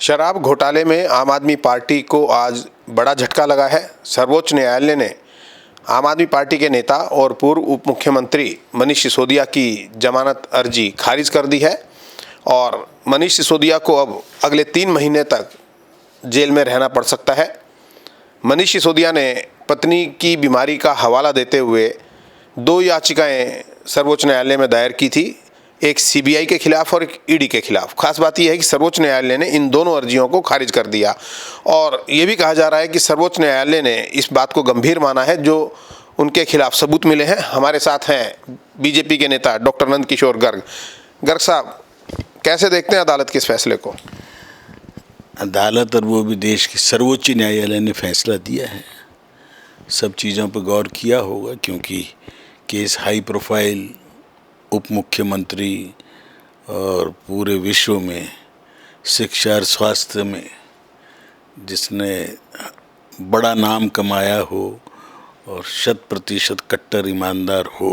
शराब घोटाले में आम आदमी पार्टी को आज बड़ा झटका लगा है। सर्वोच्च न्यायालय ने आम आदमी पार्टी के नेता और पूर्व उप मुख्यमंत्री मनीष सिसोदिया की जमानत अर्जी खारिज कर दी है और मनीष सिसोदिया को अब अगले 3 महीने तक जेल में रहना पड़ सकता है। मनीष सिसोदिया ने पत्नी की बीमारी का हवाला देते हुए 2 याचिकाएं सर्वोच्च न्यायालय में दायर की थी, एक सीबीआई के खिलाफ और एक ईडी के खिलाफ। खास बात यह है कि सर्वोच्च न्यायालय ने इन दोनों अर्जियों को खारिज कर दिया और ये भी कहा जा रहा है कि सर्वोच्च न्यायालय ने इस बात को गंभीर माना है जो उनके खिलाफ सबूत मिले हैं। हमारे साथ हैं बीजेपी के नेता डॉक्टर नंद किशोर गर्ग। गर्ग साहब, कैसे देखते हैं अदालत के इस फैसले को? अदालत और वो भी देश के सर्वोच्च न्यायालय ने फैसला दिया है, सब चीज़ों पर गौर किया होगा, क्योंकि केस हाई प्रोफाइल उप मुख्यमंत्री और पूरे विश्व में शिक्षा और स्वास्थ्य में जिसने बड़ा नाम कमाया हो और 100% कट्टर ईमानदार हो,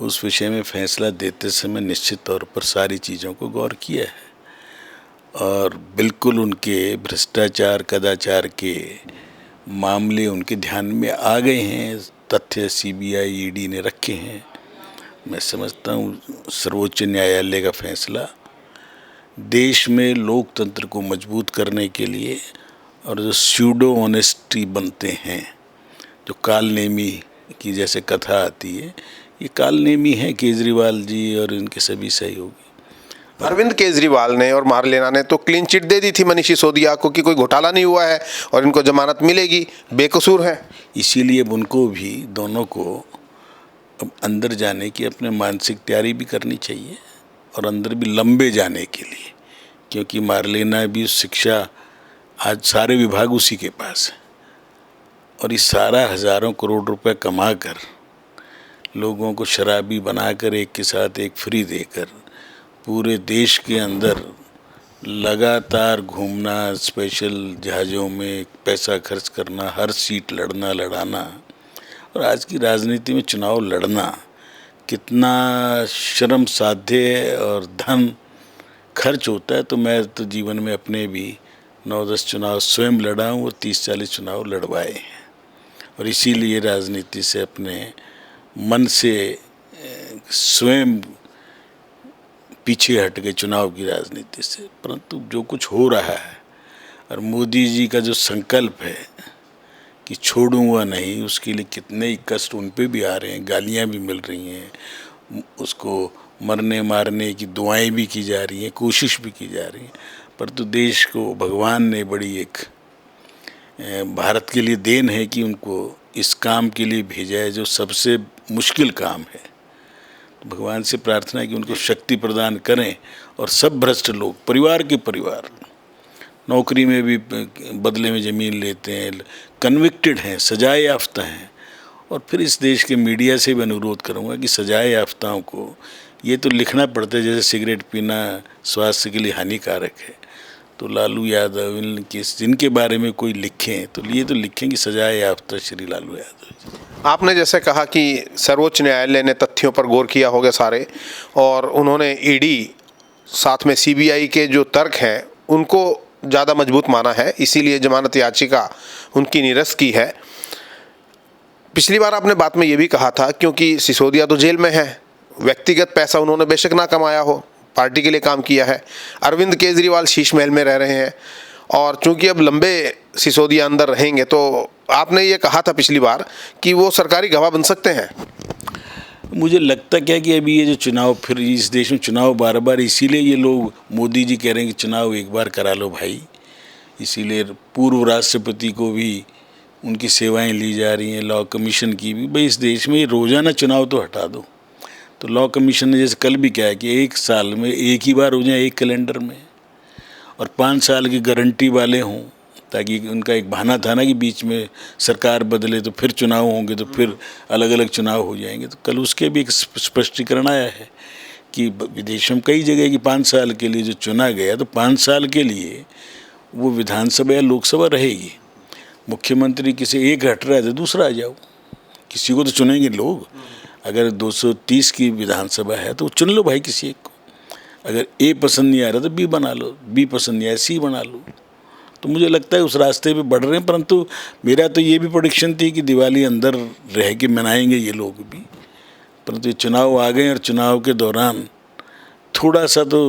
उस विषय में फैसला देते समय निश्चित तौर पर सारी चीज़ों को गौर किया है और बिल्कुल उनके भ्रष्टाचार कदाचार के मामले उनके ध्यान में आ गए हैं। तथ्य सीबीआई ईडी ने रखे हैं। मैं समझता हूँ सर्वोच्च न्यायालय का फैसला देश में लोकतंत्र को मजबूत करने के लिए और जो स्यूडो ऑनेस्टी बनते हैं, जो कालनेमी की जैसे कथा आती है, ये कालनेमी है केजरीवाल जी और इनके सभी सहयोगी। अरविंद केजरीवाल ने और मारलेना ने तो क्लीन चिट दे दी थी मनीष सिसोदिया को कि कोई घोटाला नहीं हुआ है और इनको जमानत मिलेगी, बेकसूर है। इसीलिए अब उनको भी, दोनों को अब अंदर जाने की अपने मानसिक तैयारी भी करनी चाहिए और अंदर भी लंबे जाने के लिए, क्योंकि मारलेना भी शिक्षा आज सारे विभाग उसी के पास है और ये सारा हज़ारों करोड़ रुपए कमा कर लोगों को शराबी बनाकर एक के साथ एक फ्री देकर पूरे देश के अंदर लगातार घूमना, स्पेशल जहाज़ों में पैसा खर्च करना, हर सीट लड़ना लड़ाना, और आज की राजनीति में चुनाव लड़ना कितना शर्म साध्य है और धन खर्च होता है। तो मैं तो जीवन में अपने भी 9-10 चुनाव स्वयं लड़ा हूँ और 30-40 चुनाव लड़वाए हैं और इसीलिए राजनीति से अपने मन से स्वयं पीछे हट गए चुनाव की राजनीति से। परंतु जो कुछ हो रहा है और मोदी जी का जो संकल्प है कि छोड़ूंगा नहीं, उसके लिए कितने ही कष्ट उन पे भी आ रहे हैं, गालियां भी मिल रही हैं, उसको मरने मारने की दुआएं भी की जा रही हैं, कोशिश भी की जा रही हैं। परंतु देश को भगवान ने बड़ी एक भारत के लिए देन है कि उनको इस काम के लिए भेजा है जो सबसे मुश्किल काम है। तो भगवान से प्रार्थना है कि उनको शक्ति प्रदान करें और सब भ्रष्ट लोग, परिवार के परिवार, नौकरी में भी बदले में ज़मीन लेते हैं, कन्विक्टेड हैं, सजाए याफ्ता हैं। और फिर इस देश के मीडिया से भी अनुरोध करूंगा कि सजाए याफ्ताओं को ये तो लिखना पड़ता है जैसे सिगरेट पीना स्वास्थ्य के लिए हानिकारक है, तो लालू यादव इनके जिनके बारे में कोई लिखें तो ये तो लिखें कि सजाए याफ्ता श्री लालू यादव। आपने जैसे कहा कि सर्वोच्च न्यायालय ने तथ्यों पर गौर किया होगा सारे, और उन्होंने ईडी साथ में सीबीआई के जो तर्क हैं उनको ज़्यादा मजबूत माना है, इसीलिए जमानत याचिका उनकी निरस्त की है। पिछली बार आपने बात में ये भी कहा था क्योंकि सिसोदिया तो जेल में है, व्यक्तिगत पैसा उन्होंने बेशक ना कमाया हो, पार्टी के लिए काम किया है। अरविंद केजरीवाल शीश महल में रह रहे हैं और चूंकि अब लंबे सिसोदिया अंदर रहेंगे तो आपने ये कहा था पिछली बार कि वो सरकारी गवाह बन सकते हैं। मुझे लगता क्या कि अभी ये जो चुनाव, फिर इस देश में चुनाव बार बार, इसीलिए ये लोग मोदी जी कह रहे हैं कि चुनाव एक बार करा लो भाई। इसीलिए पूर्व राष्ट्रपति को भी उनकी सेवाएं ली जा रही हैं, लॉ कमीशन की भी। भाई इस देश में रोज़ाना चुनाव तो हटा दो। तो लॉ कमीशन ने जैसे कल भी क्या है कि 1 साल में एक ही बार हो जाए एक कैलेंडर में, और 5 साल की गारंटी वाले हों, ताकि उनका एक बहाना था ना कि बीच में सरकार बदले तो फिर चुनाव होंगे, तो फिर अलग अलग चुनाव हो जाएंगे। तो कल उसके भी एक स्पष्टीकरण आया है कि विदेशों में कई जगह कि 5 साल के लिए जो चुना गया तो 5 साल के लिए वो विधानसभा या लोकसभा रहेगी। मुख्यमंत्री किसी एक हट रहा है तो दूसरा आ जाओ, किसी को तो चुनेंगे लोग। अगर 230 की विधानसभा है तो चुन लो भाई किसी एक को। अगर ए पसंद नहीं आ रहा तो बी बना लो, बी पसंद नहीं आया सी बना लो। तो मुझे लगता है उस रास्ते पे बढ़ रहे हैं। परंतु मेरा तो ये भी प्रेडिक्शन थी कि दिवाली अंदर रह के मनाएंगे ये लोग भी, परंतु ये चुनाव आ गए और चुनाव के दौरान थोड़ा सा तो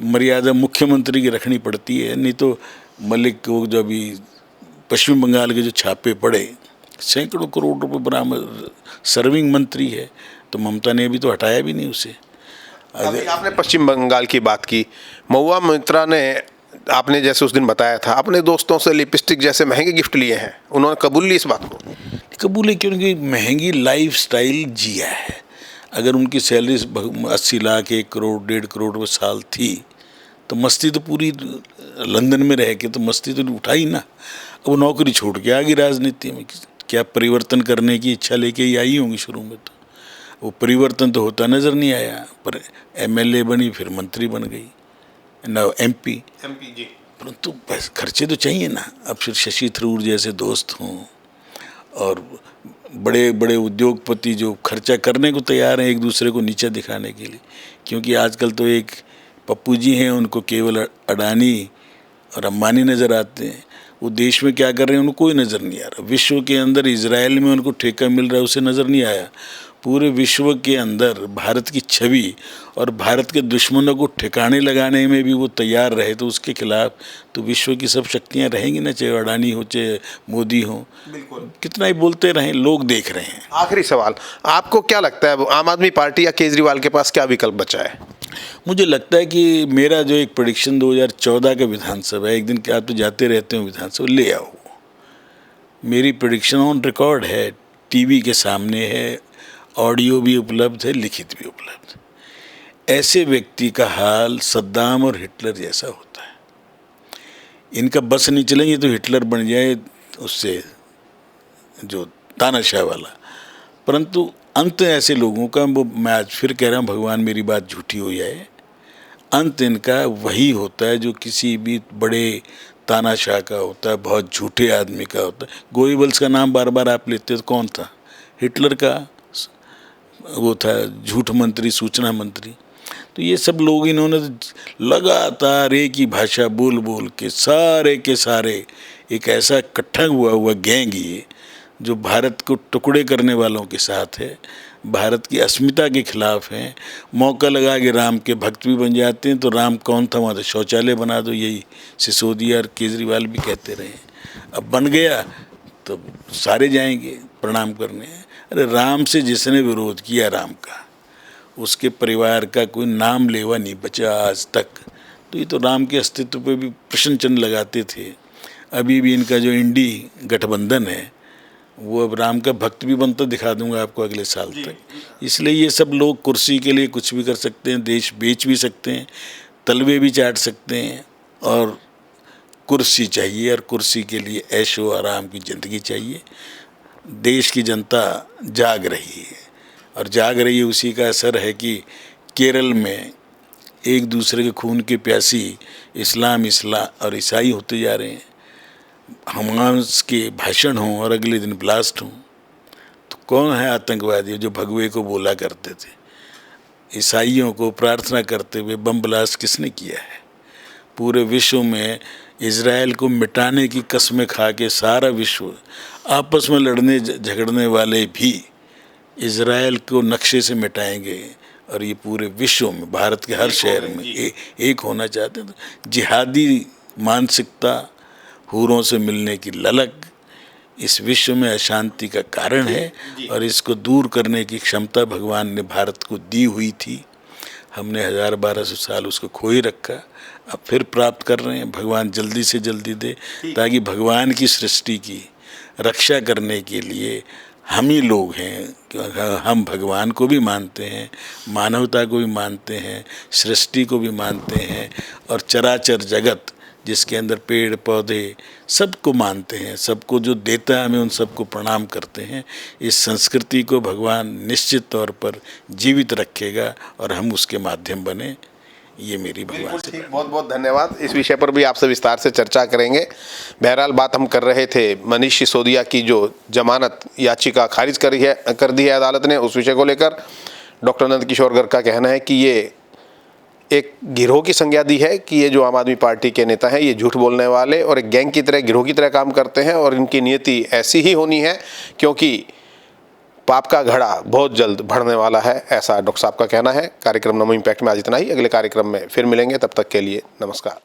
मर्यादा मुख्यमंत्री की रखनी पड़ती है। नहीं तो मलिक को जो अभी पश्चिम बंगाल के जो छापे पड़े, सैकड़ों करोड़ रुपए बरामद, सर्विंग मंत्री है, तो ममता ने अभी तो हटाया भी नहीं उसे। अभी आपने पश्चिम बंगाल की बात की, महुआ मोइत्रा ने, आपने जैसे उस दिन बताया था, अपने दोस्तों से लिपस्टिक जैसे महंगे गिफ्ट लिए हैं, उन्होंने कबूल ली इस बात को? कबूल है, क्योंकि महंगी लाइफ स्टाइल जिया है। अगर उनकी सैलरी 80 लाख 1 करोड़ 1.5 करोड़ रुपये साल थी तो मस्ती तो पूरी लंदन में रह के तो मस्ती तो उठा ही ना। अब वो नौकरी छोड़ के आ गई राजनीति में, क्या परिवर्तन करने की इच्छा लेके ही आई होंगी शुरू में। तो वो परिवर्तन तो होता नज़र नहीं आया, पर MLA बनी, फिर मंत्री बन गई, ना MP जी। परंतु खर्चे तो चाहिए ना। अब फिर शशि थरूर जैसे दोस्त हों और बड़े बड़े उद्योगपति जो खर्चा करने को तैयार हैं एक दूसरे को नीचा दिखाने के लिए, क्योंकि आजकल तो एक पप्पू जी हैं, उनको केवल अडानी और अंबानी नज़र आते हैं। वो देश में क्या कर रहे हैं उनको कोई नज़र नहीं आ रहा। विश्व के अंदर इजराइल में उनको ठेका मिल रहा है, उसे नज़र नहीं आया। पूरे विश्व के अंदर भारत की छवि और भारत के दुश्मनों को ठिकाने लगाने में भी वो तैयार रहे, तो उसके खिलाफ तो विश्व की सब शक्तियां रहेंगी ना, चाहे अडानी हो चाहे मोदी हो। बिल्कुल, कितना ही बोलते रहें, लोग देख रहे हैं। आखिरी सवाल, आपको क्या लगता है आम आदमी पार्टी या केजरीवाल के पास क्या विकल्प बचा है? मुझे लगता है कि मेरा जो एक प्रेडिक्शन 2014 का विधानसभा, एक दिन क्या आप तो जाते रहते हो विधानसभा, ले आओ, मेरी प्रेडिक्शन ऑन रिकॉर्ड है, टीवी के सामने है, ऑडियो भी उपलब्ध है, लिखित भी उपलब्ध। ऐसे व्यक्ति का हाल सद्दाम और हिटलर जैसा होता है। इनका बस नहीं चलेंगे तो हिटलर बन जाए उससे जो तानाशाह वाला, परंतु अंत ऐसे लोगों का, वो मैं आज फिर कह रहा हूँ, भगवान मेरी बात झूठी हो जाए, अंत इनका वही होता है जो किसी भी बड़े तानाशाह का होता है, बहुत झूठे आदमी का होता है। गोइबल्स का नाम बार बार आप लेते हो, तो कौन था? हिटलर का वो था झूठ मंत्री, सूचना मंत्री। तो ये सब लोग इन्होंने लगातार एक ही भाषा बोल बोल के सारे एक ऐसा इकट्ठा हुआ गैंग ये जो भारत को टुकड़े करने वालों के साथ है, भारत की अस्मिता के खिलाफ हैं। मौका लगा के राम के भक्त भी बन जाते हैं, तो राम कौन था वहाँ? तो शौचालय बना दो, यही सिसोदिया और केजरीवाल भी कहते रहे। अब बन गया तो सारे जाएंगे प्रणाम करने। अरे राम से जिसने विरोध किया राम का, उसके परिवार का कोई नाम लेवा नहीं बचा आज तक। तो ये तो राम के अस्तित्व पे भी प्रश्न चिन्ह लगाते थे। अभी भी इनका जो इंडी गठबंधन है वो अब राम का भक्त भी बनता दिखा दूंगा आपको अगले साल तक। इसलिए ये सब लोग कुर्सी के लिए कुछ भी कर सकते हैं, देश बेच भी सकते हैं, तलवे भी चाट सकते हैं, और कुर्सी चाहिए, और कुर्सी के लिए ऐशो आराम की ज़िंदगी चाहिए। देश की जनता जाग रही है, और जाग रही है उसी का असर है कि केरल में एक दूसरे के खून के प्यासी इस्लाम और ईसाई होते जा रहे हैं। हमास के भाषण हों और अगले दिन ब्लास्ट हों, तो कौन है आतंकवादी जो भगवे को बोला करते थे? ईसाइयों को प्रार्थना करते हुए बम ब्लास्ट किसने किया है? पूरे विश्व में इजराइल को मिटाने की कस्में खा के सारा विश्व, आपस में लड़ने झगड़ने वाले भी इजराइल को नक्शे से मिटाएंगे, और ये पूरे विश्व में भारत के हर शहर में एक होना चाहते हैं। तो जिहादी मानसिकता, हूरों से मिलने की ललक इस विश्व में अशांति का कारण है, और इसको दूर करने की क्षमता भगवान ने भारत को दी हुई थी। हमने 1000-1200 साल उसको खो ही रखा, अब फिर प्राप्त कर रहे हैं। भगवान जल्दी से जल्दी दे, ताकि भगवान की सृष्टि की रक्षा करने के लिए हम ही लोग हैं। हम भगवान को भी मानते हैं, मानवता को भी मानते हैं, सृष्टि को भी मानते हैं, और चराचर जगत जिसके अंदर पेड़ पौधे सबको मानते हैं। सबको जो देता है हमें उन सबको प्रणाम करते हैं। इस संस्कृति को भगवान निश्चित तौर पर जीवित रखेगा, और हम उसके माध्यम बने। ये मेरी भगवान से बहुत बहुत धन्यवाद। इस विषय पर भी आपसे विस्तार से चर्चा करेंगे। बहरहाल बात हम कर रहे थे मनीष सिसोदिया की जो जमानत याचिका खारिज कर दी है अदालत ने, उस विषय को लेकर डॉक्टर नंदकिशोर गर्ग का कहना है कि ये एक गिरोह की संज्ञा दी है कि ये जो आम आदमी पार्टी के नेता हैं ये झूठ बोलने वाले और एक गैंग की तरह, गिरोह की तरह काम करते हैं और इनकी नियति ऐसी ही होनी है क्योंकि पाप का घड़ा बहुत जल्द बढ़ने वाला है, ऐसा डॉक्टर साहब का कहना है। कार्यक्रम नमो इम्पैक्ट में आज इतना ही। अगले कार्यक्रम में फिर मिलेंगे, तब तक के लिए नमस्कार।